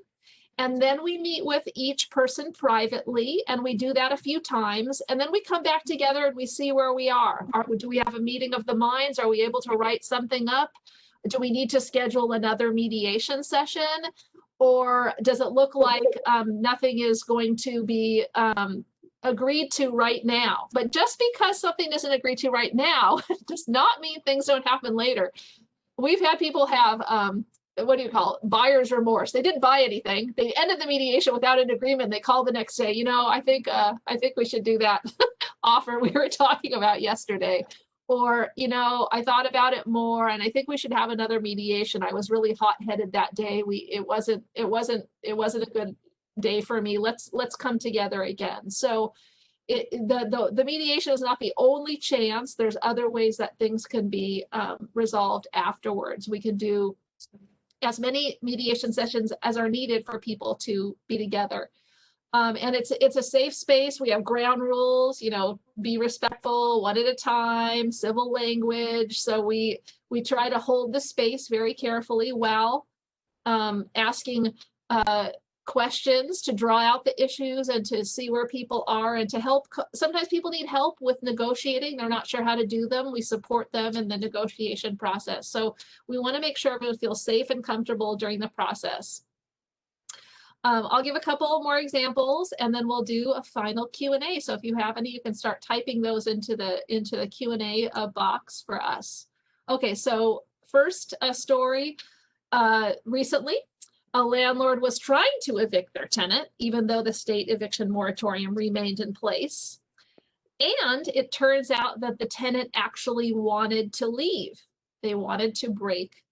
And then we meet with each person privately, and we do that a few times. And then we come back together and we see where we are. Do we have a meeting of the minds? Are we able to write something up? Do we need to schedule another mediation session? Or does it look like nothing is going to be agreed to right now? But just because something isn't agreed to right now does not mean things don't happen later. We've had people have what do you call it? Buyer's remorse. They didn't buy anything. They ended the mediation without an agreement. They called the next day. I think we should do that offer we were talking about yesterday. Or, I thought about it more, and I think we should have another mediation. I was really hot-headed that day. It wasn't a good day for me. Let's come together again. So the mediation is not the only chance. There's other ways that things can be resolved afterwards. We can do as many mediation sessions as are needed for people to be together. And it's a safe space. We have ground rules, be respectful, one at a time, civil language. So we try to hold the space very carefully while asking questions to draw out the issues and to see where people are and to help. Sometimes people need help with negotiating. They're not sure how to do them. We support them in the negotiation process. So we want to make sure everyone feels safe and comfortable during the process. I'll give a couple more examples and then we'll do a final Q&A. So if you have any, you can start typing those into the Q&A box for us. Okay, so first a story. Recently, a landlord was trying to evict their tenant, even though the state eviction moratorium remained in place. And it turns out that the tenant actually wanted to leave. They wanted to break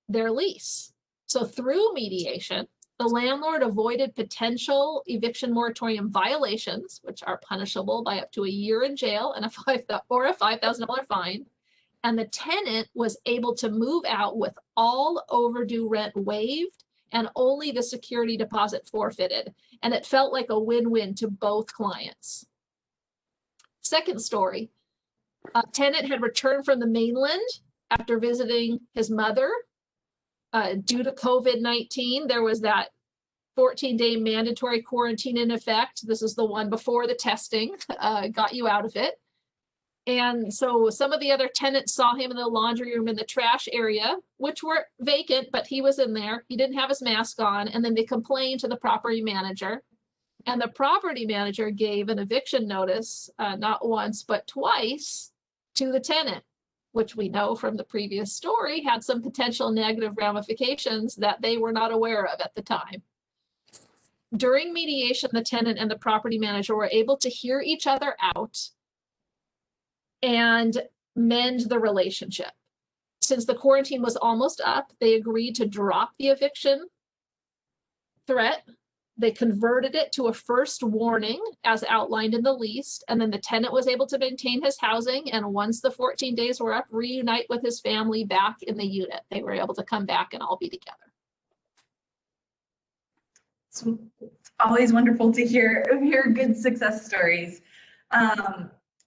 their lease. So through mediation, the landlord avoided potential eviction moratorium violations, which are punishable by up to a year in jail and a $5,000 fine. And the tenant was able to move out with all overdue rent waived and only the security deposit forfeited. And it felt like a win-win to both clients. Second story, a tenant had returned from the mainland after visiting his mother. Due to COVID-19, there was that 14-day mandatory quarantine in effect. This is the one before the testing got you out of it. And so some of the other tenants saw him in the laundry room in the trash area, which were vacant, but he was in there. He didn't have his mask on. And then they complained to the property manager. And the property manager gave an eviction notice, not once, but twice to the tenant, which we know from the previous story had some potential negative ramifications that they were not aware of at the time. During mediation, the tenant and the property manager were able to hear each other out and mend the relationship. Since the quarantine was almost up, they agreed to drop the eviction threat. They converted it to a first warning as outlined in the lease, and then the tenant was able to maintain his housing, and once the 14 days were up, reunite with his family back in the unit. They were able to come back and all be together. It's always wonderful to hear good success stories.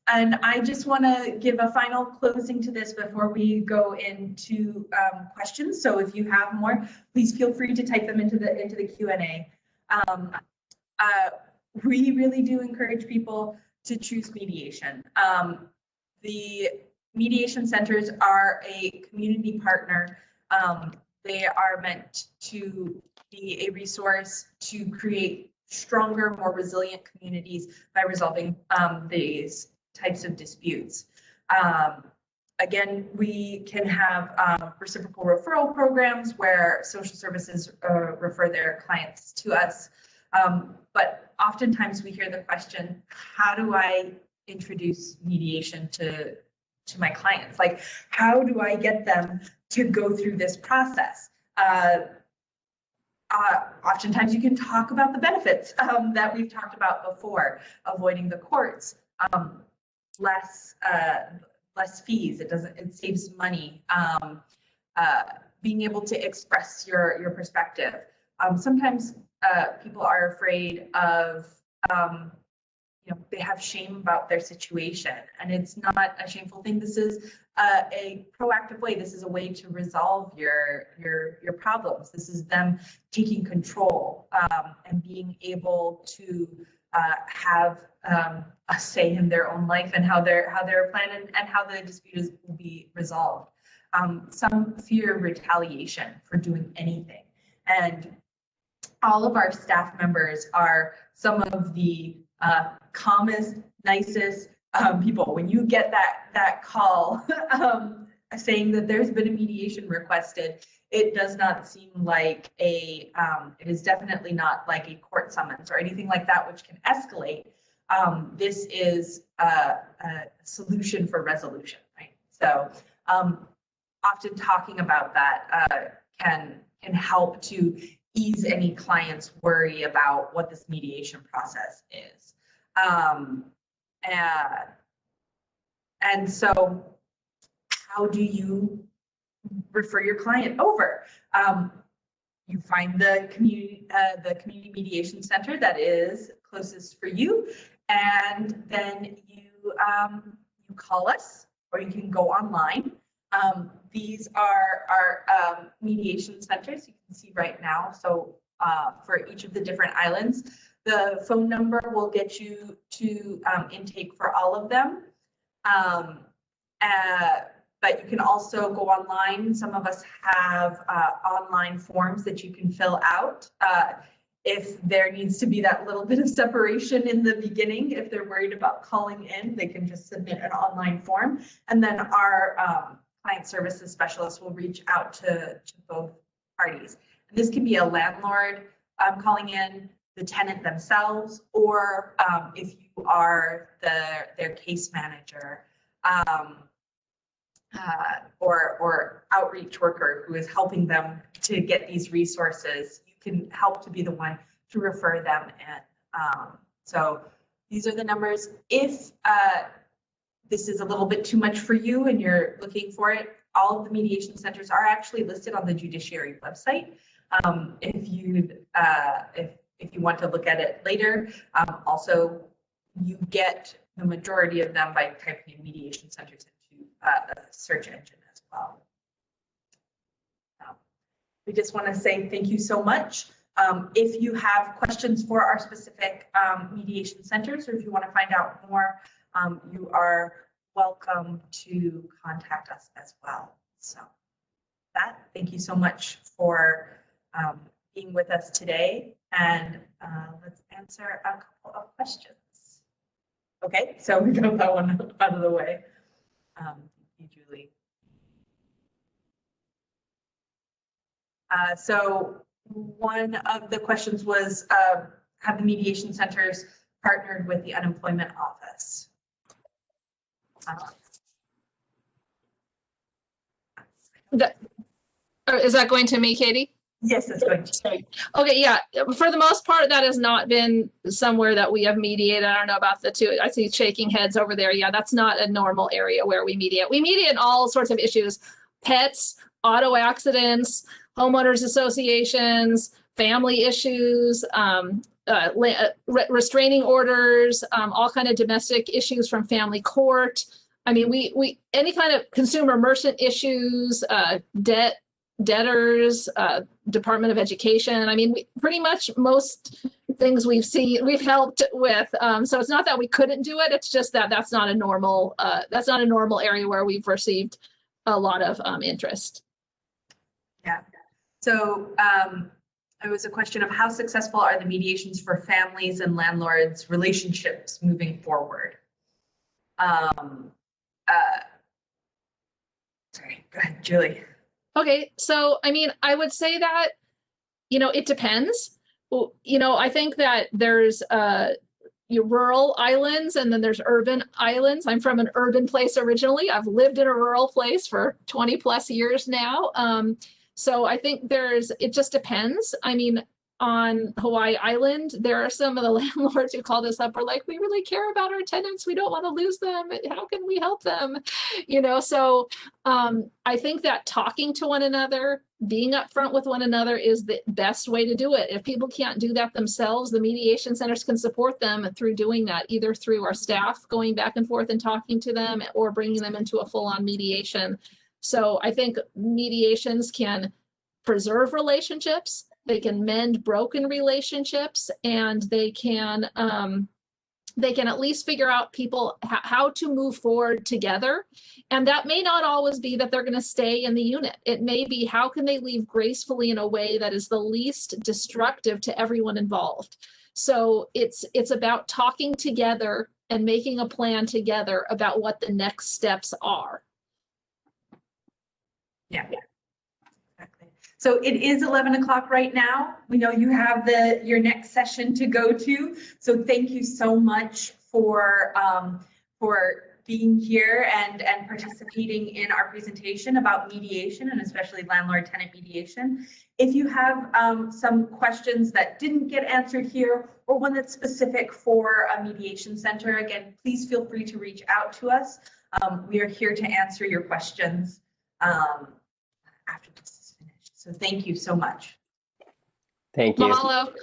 And I just want to give a final closing to this before we go into questions. So if you have more, please feel free to type them into the Q&A. We really do encourage people to choose mediation. The mediation centers are a community partner. They are meant to be a resource to create stronger, more resilient communities by resolving these types of disputes. again, we can have reciprocal referral programs where social services refer their clients to us. But oftentimes we hear the question, how do I introduce mediation to my clients? Like, how do I get them to go through this process? Oftentimes you can talk about the benefits that we've talked about before, avoiding the courts, less fees, it saves money, being able to express your perspective. Sometimes people are afraid of, they have shame about their situation, and it's not a shameful thing. This is a proactive way. This is a way to resolve your problems. This is them taking control and being able to have a say in their own life and how they're planning and how the dispute will be resolved. Some fear retaliation for doing anything, and all of our staff members are some of the calmest, nicest people. When you get that call saying that there's been a mediation requested, it does not seem like it is definitely not like a court summons or anything like that, which can escalate. This is a solution for resolution, right? So often talking about that can help to ease any client's worry about what this mediation process is. And so how do you refer your client over? You find the community mediation center that is closest for you, and then you call us, or you can go online. These are our mediation centers you can see right now. So for each of the different islands, the phone number will get you to intake for all of them. But you can also go online. Some of us have online forms that you can fill out. If there needs to be that little bit of separation in the beginning, if they're worried about calling in, they can just submit an online form. And then our client services specialist will reach out to both parties. And this can be a landlord calling in, the tenant themselves, or if you are their case manager, or outreach worker who is helping them to get these resources, you can help to be the one to refer them in. So these are the numbers. If this is a little bit too much for you and you're looking for it, all of the mediation centers are actually listed on the judiciary website. If you want to look at it later, also you get the majority of them by typing in mediation centers into a search engine as well. We just want to say thank you so much. If you have questions for our specific mediation centers, or if you want to find out more, you are welcome to contact us as well. So thank you so much for being with us today, and let's answer a couple of questions. Okay, so we got that one out of the way. Thank you, Julie. So one of the questions was, have the mediation centers partnered with the unemployment office? Is that going to me, Katie? Yes, it's going to. Okay, yeah. For the most part, that has not been somewhere that we have mediated. I don't know about the two. I see shaking heads over there. Yeah, that's not a normal area where we mediate. We mediate all sorts of issues: pets, auto accidents, homeowners associations, family issues, restraining orders, all kind of domestic issues from family court. I mean, we any kind of consumer merchant issues, debtors, Department of Education. I mean, pretty much most things we've helped with. So it's not that we couldn't do it. It's just that that's not a normal area where we've received a lot of interest. Yeah. So it was a question of how successful are the mediations for families and landlords relationships moving forward? Sorry, go ahead, Julie. Okay, so I mean, I would say that, it depends. Well, I think that there's your rural islands and then there's urban islands. I'm from an urban place originally. I've lived in a rural place for 20 plus years now. So I think it just depends. I mean, on Hawaii Island, there are some of the landlords who called us up, were like, we really care about our tenants. We don't want to lose them. How can we help them? So I think that talking to one another, being upfront with one another is the best way to do it. If people can't do that themselves, the mediation centers can support them through doing that, either through our staff going back and forth and talking to them or bringing them into a full-on mediation. So I think mediations can preserve relationships, they can mend broken relationships, and they can at least figure out people how to move forward together. And that may not always be that they're going to stay in the unit. It may be how can they leave gracefully in a way that is the least destructive to everyone involved. So it's about talking together and making a plan together about what the next steps are. Yeah. Exactly. So it is 11 o'clock right now. We know you have your next session to go to. So thank you so much for being here and participating in our presentation about mediation, and especially landlord-tenant mediation. If you have some questions that didn't get answered here, or one that's specific for a mediation center, again, please feel free to reach out to us. We are here to answer your questions after this is finished. So thank you so much. Thank you. Mahalo.